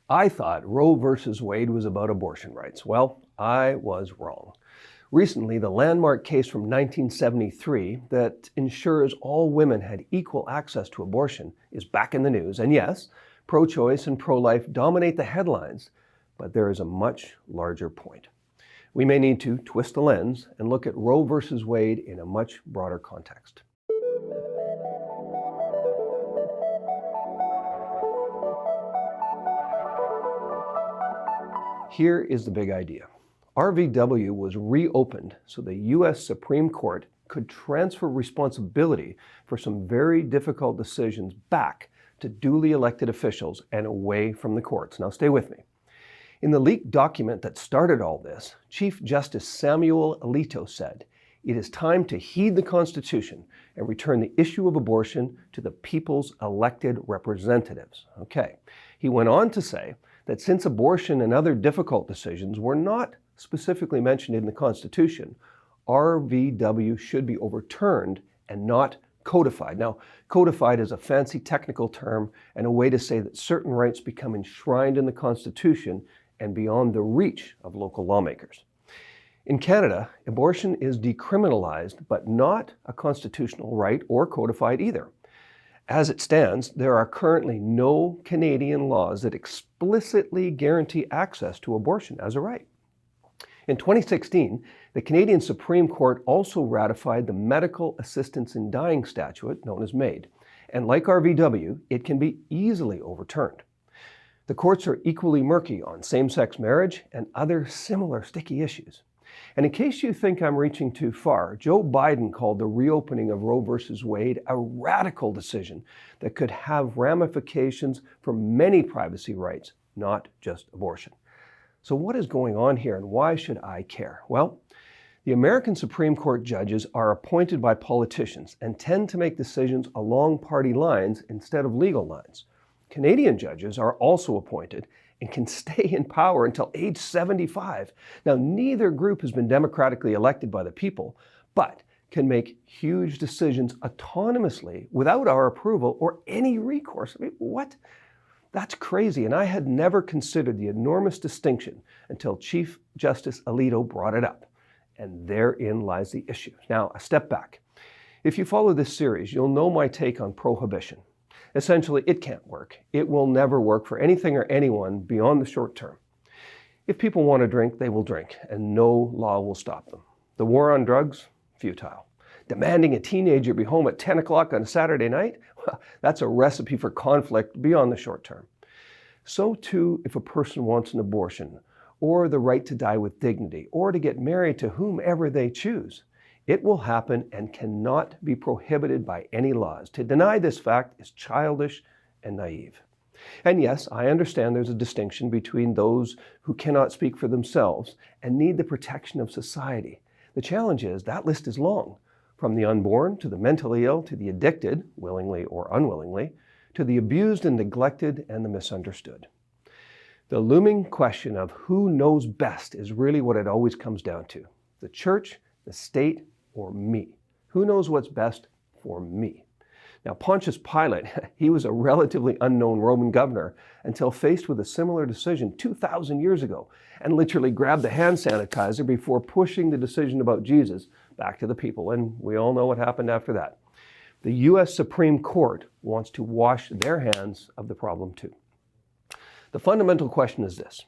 I thought Roe versus Wade was about abortion rights. Well, I was wrong. Recently, the landmark case from 1973 that ensures all women had equal access to abortion is back in the news. And yes, pro-choice and pro-life dominate the headlines, but there is a much larger point. We may need to twist the lens and look at Roe versus Wade in a much broader context. Here is the big idea. RVW was reopened so the U.S. Supreme Court could transfer responsibility for some very difficult decisions back to duly elected officials and away from the courts. Now stay with me. In the leaked document that started all this, Chief Justice Samuel Alito said, "It is time to heed the Constitution and return the issue of abortion to the people's elected representatives." Okay. He went on to say that since abortion and other difficult decisions were not specifically mentioned in the Constitution, RVW should be overturned and not codified. Now, codified is a fancy technical term and a way to say that certain rights become enshrined in the Constitution and beyond the reach of local lawmakers. In Canada, abortion is decriminalized, but not a constitutional right or codified either. As it stands, there are currently no Canadian laws that explicitly guarantee access to abortion as a right. In 2016, the Canadian Supreme Court also ratified the Medical Assistance in Dying statute, known as MAID, and like RVW, it can be easily overturned. The courts are equally murky on same-sex marriage and other similar sticky issues. And in case you think I'm reaching too far, Joe Biden called the reopening of Roe versus Wade a radical decision that could have ramifications for many privacy rights, not just abortion. So what is going on here and why should I care? Well, the American Supreme Court judges are appointed by politicians and tend to make decisions along party lines instead of legal lines. Canadian judges are also appointed and can stay in power until age 75. Now, neither group has been democratically elected by the people, but can make huge decisions autonomously without our approval or any recourse. I mean, what? That's crazy, and I had never considered the enormous distinction until Chief Justice Alito brought it up. And therein lies the issue. Now, a step back. If you follow this series, you'll know my take on prohibition. Essentially, it can't work. It will never work for anything or anyone beyond the short term. If people want to drink, they will drink, and no law will stop them. The war on drugs? Futile. Demanding a teenager be home at 10 o'clock on a Saturday night? Well, that's a recipe for conflict beyond the short term. So too, if a person wants an abortion, or the right to die with dignity, or to get married to whomever they choose. It will happen and cannot be prohibited by any laws. To deny this fact is childish and naive. And yes, I understand there's a distinction between those who cannot speak for themselves and need the protection of society. The challenge is that list is long, from the unborn to the mentally ill to the addicted, willingly or unwillingly, to the abused and neglected and the misunderstood. The looming question of who knows best is really what it always comes down to. The church, the state, or me? Who knows what's best for me? Now, Pontius Pilate, he was a relatively unknown Roman governor until faced with a similar decision 2,000 years ago and literally grabbed the hand sanitizer before pushing the decision about Jesus back to the people. And we all know what happened after that. The U.S. Supreme Court wants to wash their hands of the problem too. The fundamental question is this: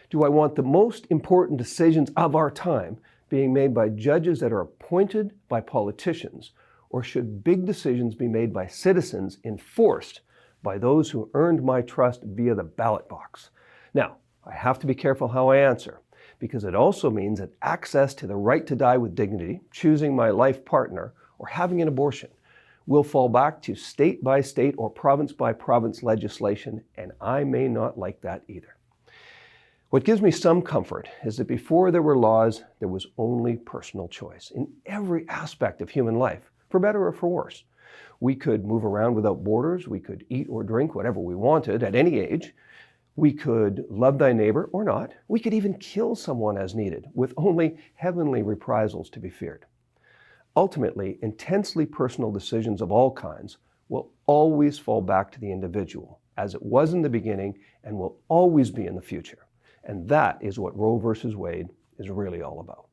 do I want the most important decisions of our time being made by judges that are appointed by politicians, or should big decisions be made by citizens enforced by those who earned my trust via the ballot box? Now, I have to be careful how I answer, because it also means that access to the right to die with dignity, choosing my life partner, or having an abortion will fall back to state by state or province by province legislation, and I may not like that either. What gives me some comfort is that before there were laws, there was only personal choice in every aspect of human life, for better or for worse. We could move around without borders. We could eat or drink whatever we wanted at any age. We could love thy neighbor or not. We could even kill someone as needed, with only heavenly reprisals to be feared. Ultimately, intensely personal decisions of all kinds will always fall back to the individual, as it was in the beginning and will always be in the future. And that is what Roe versus Wade is really all about.